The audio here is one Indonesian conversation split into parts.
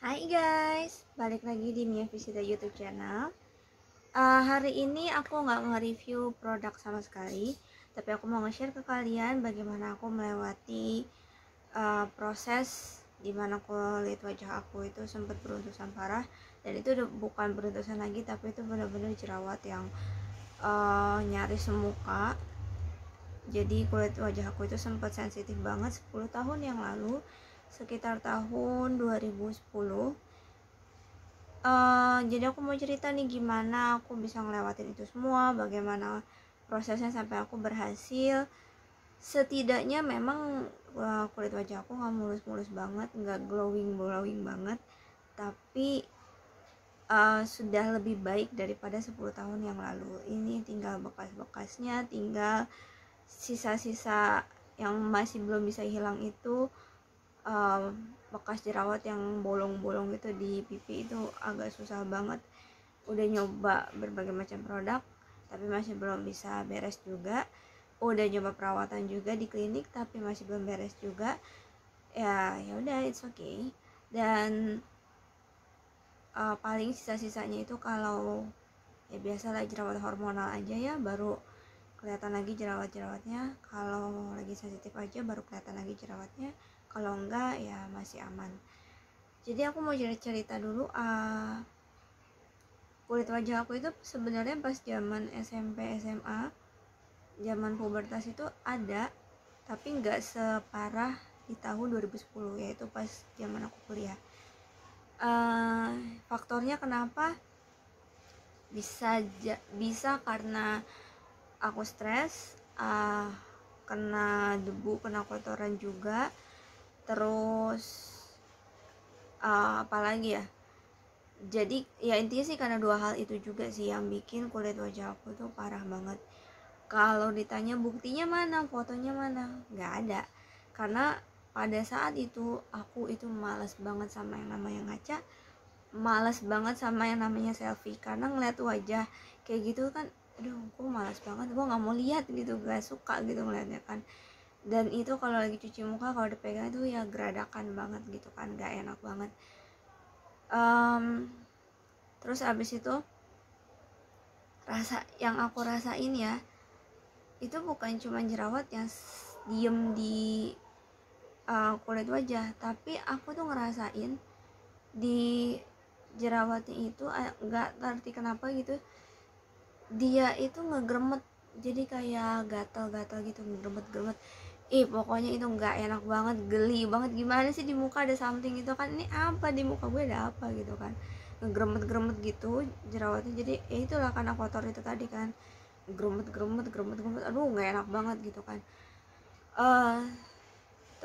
Hai guys, balik lagi di Mia Visita YouTube channel. Hari ini aku nggak nge-review produk sama sekali, tapi aku mau nge-share ke kalian bagaimana aku melewati proses dimana kulit wajah aku itu sempat beruntusan parah. Dan itu udah bukan beruntusan lagi, tapi itu benar-benar jerawat yang nyaris semuka. Jadi kulit wajah aku itu sempat sensitif banget 10 tahun yang lalu, sekitar tahun 2010. Jadi aku mau cerita nih gimana aku bisa ngelewatin itu semua, bagaimana prosesnya sampai aku berhasil. Setidaknya memang kulit wajah aku nggak mulus-mulus banget, nggak glowing banget, tapi sudah lebih baik daripada 10 tahun yang lalu. Ini tinggal bekas-bekasnya, tinggal sisa-sisa yang masih belum bisa hilang itu. Bekas jerawat yang bolong-bolong gitu di pipi itu agak susah banget. Udah nyoba berbagai macam produk tapi masih belum bisa beres juga. Udah nyoba perawatan juga di klinik tapi masih belum beres juga. Ya udah, it's okay. Dan paling sisa-sisanya itu kalau ya biasalah jerawat hormonal aja, ya baru kelihatan lagi jerawat-jerawatnya. Kalau lagi sensitif aja baru kelihatan lagi jerawatnya, kalau enggak ya masih aman. Jadi aku mau cerita dulu. Kulit wajah aku itu sebenarnya pas zaman SMP SMA, zaman pubertas itu ada, tapi nggak separah di tahun 2010, yaitu pas zaman aku kuliah. Faktornya kenapa bisa karena aku stres, kena debu, kena kotoran juga. Terus apalagi ya, jadi ya intinya sih karena dua hal itu juga sih yang bikin kulit wajah aku tuh parah banget. Kalau ditanya buktinya mana, fotonya mana, nggak ada. Karena pada saat itu aku itu malas banget sama yang namanya ngaca, malas banget sama yang namanya selfie. Karena ngeliat wajah kayak gitu kan, aduh gue malas banget, gue nggak mau lihat gitu, gak suka gitu ngeliatnya kan. Dan itu kalau lagi cuci muka, kalau dipegang itu ya geradakan banget gitu kan, gak enak banget. Terus abis itu rasa yang aku rasain ya, itu bukan cuma jerawat yang diem di kulit wajah, tapi aku tuh ngerasain di jerawatnya itu nggak ngerti kenapa gitu, dia itu ngegremet. Jadi kayak gatal-gatal gitu, ngegremet-gremet. Pokoknya itu nggak enak banget, geli banget. Gimana sih di muka ada something gitu kan, ini apa di muka gue ada apa gitu kan, ngegremet-gremet gitu jerawatnya. Jadi itulah karena kotor itu tadi kan, gremet, aduh nggak enak banget gitu kan.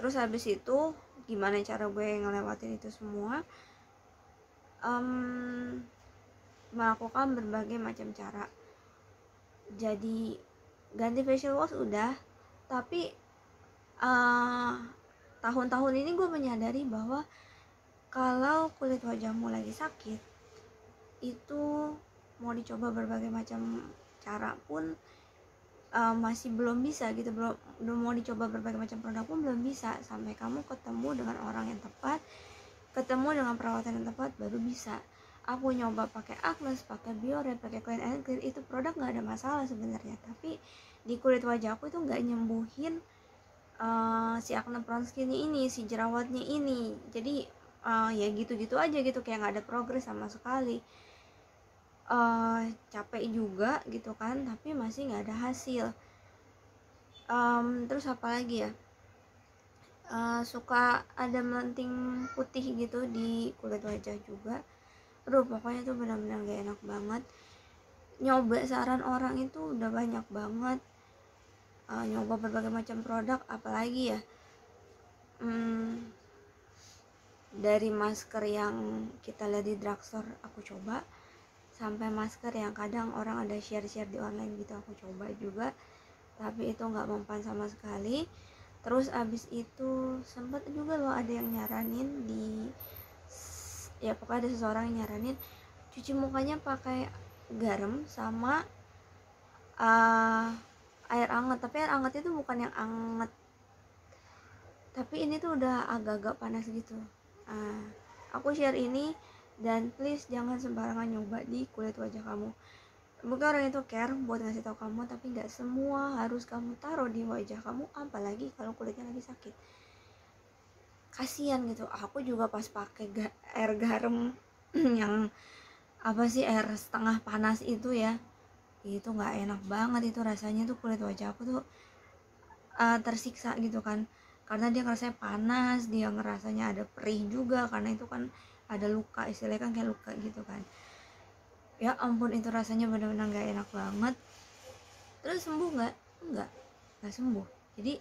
Terus habis itu gimana cara gue ngelewatin itu semua? Melakukan berbagai macam cara. Jadi ganti facial wash udah, tapi tahun-tahun ini gue menyadari bahwa kalau kulit wajahmu lagi sakit, itu mau dicoba berbagai macam cara pun masih belum bisa gitu. Belum mau dicoba berbagai macam produk pun belum bisa, sampai kamu ketemu dengan orang yang tepat, ketemu dengan perawatan yang tepat, baru bisa. Aku nyoba pakai Agnes, pakai Biore, pakai Clean and Clear, itu produk nggak ada masalah sebenarnya, tapi di kulit wajah aku itu nggak nyembuhin si acne prone skin ini, si jerawatnya ini. Jadi ya gitu-gitu aja gitu, kayak nggak ada progres sama sekali. Capek juga gitu kan, tapi masih nggak ada hasil. Terus apa lagi ya, suka ada melenting putih gitu di kulit wajah juga. Aduh pokoknya tuh benar-benar gak enak banget. Nyoba saran orang itu udah banyak banget, nyoba berbagai macam produk, apalagi ya, dari masker yang kita lihat di drugstore aku coba, sampai masker yang kadang orang ada share-share di online gitu aku coba juga, tapi itu nggak mempan sama sekali. Terus abis itu sempet juga loh ada yang nyaranin ya pokoknya ada seseorang yang nyaranin cuci mukanya pakai garam sama air hangat. Tapi air hangat itu bukan yang hangat, tapi ini tuh udah agak-agak panas gitu. Aku share ini, dan please jangan sembarangan nyoba di kulit wajah kamu. Mungkin orang itu care buat ngasih tahu kamu, tapi nggak semua harus kamu taruh di wajah kamu, apalagi kalau kulitnya lagi sakit. Kasian gitu. Aku juga pas pakai air garam yang apa sih, air setengah panas itu ya, itu nggak enak banget itu rasanya tuh. Kulit wajah aku tuh tersiksa gitu kan, karena dia ngerasanya panas, dia ngerasanya ada perih juga, karena itu kan ada luka, istilahnya kan kayak luka gitu kan. Ya ampun, itu rasanya benar-benar nggak enak banget. Terus sembuh nggak? Nggak sembuh. Jadi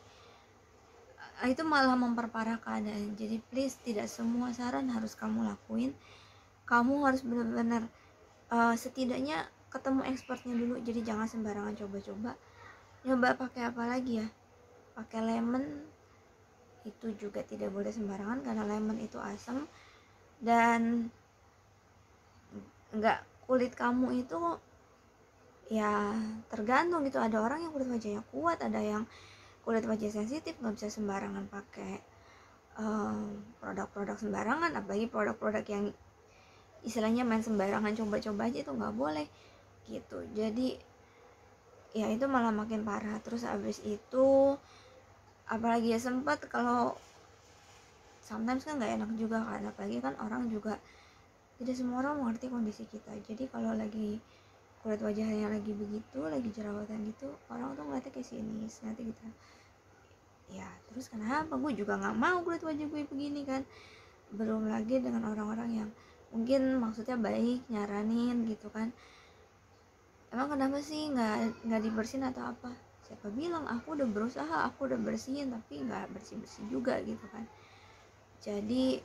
itu malah memperparah keadaan. Jadi please, tidak semua saran harus kamu lakuin. Kamu harus benar-benar setidaknya ketemu expertnya dulu. Jadi jangan sembarangan coba-coba. Nyoba pakai apa lagi ya? Pakai lemon, itu juga tidak boleh sembarangan karena lemon itu asam. Dan nggak, kulit kamu itu ya tergantung gitu. Ada orang yang kulit wajahnya kuat, ada yang kulit wajah sensitif, nggak bisa sembarangan pakai produk-produk sembarangan, apalagi produk-produk yang istilahnya main sembarangan coba-coba aja, itu nggak boleh gitu. Jadi ya itu malah makin parah. Terus abis itu apalagi ya, sempat kalau sometimes kan nggak enak juga kan, apalagi kan orang juga tidak semua orang mengerti kondisi kita. Jadi kalau lagi kulit wajahnya lagi begitu, lagi jerawatan gitu, orang tuh ngeliatnya kayak sinis nanti gitu ya. Terus kenapa, gue juga nggak mau kulit wajah gue begini kan. Belum lagi dengan orang-orang yang mungkin maksudnya baik, nyaranin gitu kan, emang kenapa sih nggak dibersihin atau apa. Siapa bilang, aku udah berusaha, aku udah bersihin, tapi nggak bersih-bersih juga gitu kan. Jadi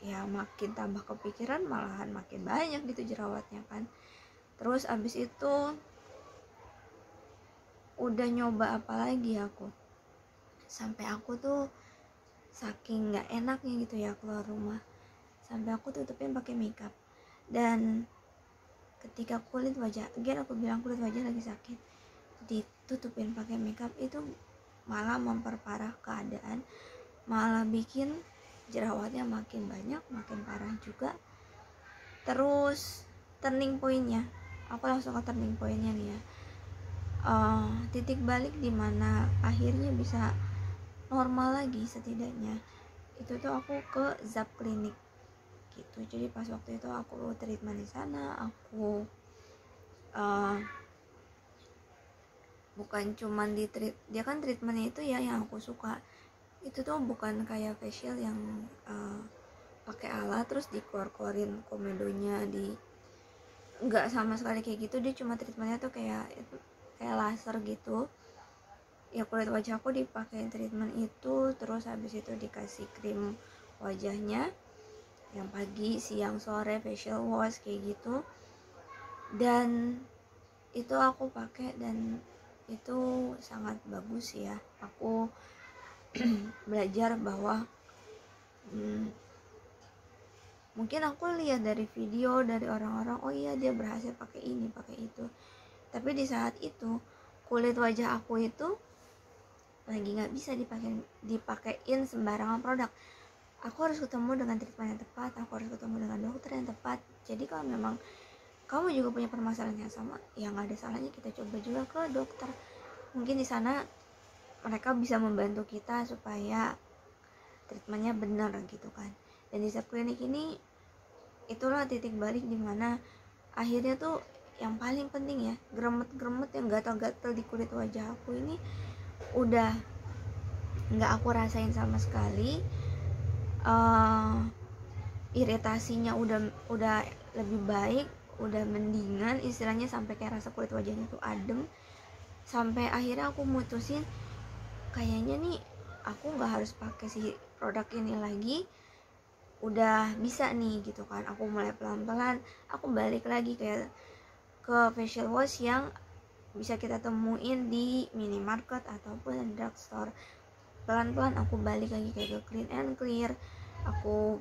ya makin tambah kepikiran, malahan makin banyak gitu jerawatnya kan. Terus abis itu udah nyoba apa lagi aku, sampai aku tuh saking nggak enaknya gitu ya keluar rumah, sampai aku tutupin pakai makeup. Dan ketika kulit wajah, again aku bilang kulit wajah lagi sakit, ditutupin pakai makeup, itu malah memperparah keadaan, malah bikin jerawatnya makin banyak, makin parah juga. Terus turning pointnya, aku langsung ke turning pointnya nih ya. Titik balik dimana akhirnya bisa normal lagi setidaknya, itu tuh aku ke Zap Clinic gitu. Jadi pas waktu itu aku treatment di sana, aku bukan cuman dia kan treatmentnya itu ya yang aku suka itu tuh bukan kayak facial yang pakai alat terus dikeluarin komedonya nggak sama sekali kayak gitu. Dia cuma treatmentnya tuh kayak laser gitu ya. Kulit wajah aku dipakai treatment itu, terus habis itu dikasih krim wajahnya yang pagi, siang, sore, facial wash kayak gitu. Dan itu aku pakai dan itu sangat bagus ya. Aku belajar bahwa mungkin aku lihat dari video dari orang-orang, oh iya dia berhasil pakai ini pakai itu, tapi di saat itu kulit wajah aku itu lagi nggak bisa dipakein sembarangan produk. Aku harus ketemu dengan treatment yang tepat, aku harus ketemu dengan dokter yang tepat. Jadi kalau memang kamu juga punya permasalahan yang sama, ya nggak ada salahnya kita coba juga ke dokter. Mungkin di sana mereka bisa membantu kita supaya treatmentnya benar gitu kan. Dan di Zap Clinic ini itulah titik balik dimana akhirnya tuh yang paling penting ya, gremet-gremet yang gatal-gatal di kulit wajah aku ini udah nggak aku rasain sama sekali. Iritasinya udah lebih baik, udah mendingan istilahnya, sampai kayak rasa kulit wajahnya tuh adem. Sampai akhirnya aku mutusin kayaknya nih aku nggak harus pakai si produk ini lagi, udah bisa nih gitu kan. Aku mulai pelan-pelan aku balik lagi ke facial wash yang bisa kita temuin di minimarket ataupun di drugstore. Pelan-pelan aku balik lagi kayak ke Clean and Clear, aku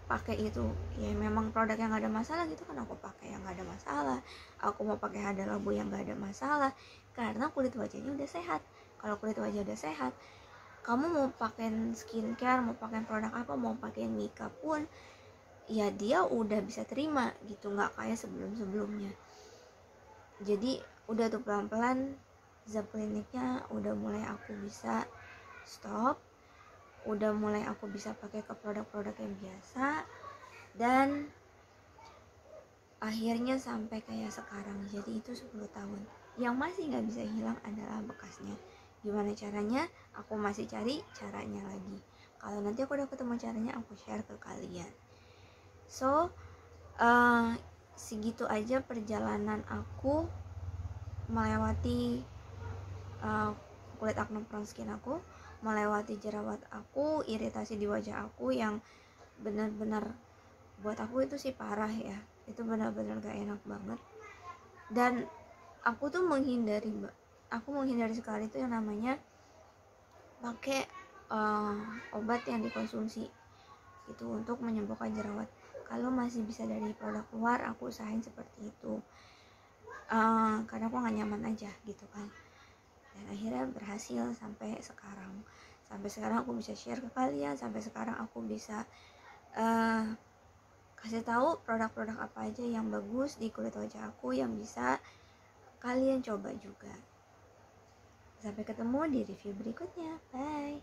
pakai itu ya. Memang produk yang nggak ada masalah gitu kan, aku pakai yang nggak ada masalah. Aku mau pakai Hada Labo yang nggak ada masalah karena kulit wajahnya udah sehat. Kalau kulit wajah udah sehat, kamu mau pakai skincare, mau pakai produk apa, mau pakai makeup pun ya dia udah bisa terima gitu, nggak kayak sebelum-sebelumnya. Jadi udah tuh pelan-pelan zap kliniknya udah mulai aku bisa stop, udah mulai aku bisa pakai ke produk-produk yang biasa, dan akhirnya sampai kayak sekarang. Jadi itu 10 tahun. Yang masih nggak bisa hilang adalah bekasnya. Gimana caranya? Aku masih cari caranya lagi. Kalau nanti aku udah ketemu caranya, aku share ke kalian. So, segitu aja perjalanan aku melewati kulit acne prone skin aku, melewati jerawat aku, iritasi di wajah aku yang benar-benar buat aku itu sih parah ya. Itu benar-benar gak enak banget. Dan aku tuh menghindari sekali itu yang namanya pakai obat yang dikonsumsi itu untuk menyembuhkan jerawat. Kalau masih bisa dari produk luar, aku usahain seperti itu, karena aku gak nyaman aja gitu kan. Dan akhirnya berhasil sampai sekarang aku bisa share ke kalian. Sampai sekarang aku bisa kasih tahu produk-produk apa aja yang bagus di kulit wajah aku yang bisa kalian coba juga. Sampai ketemu di review berikutnya. Bye.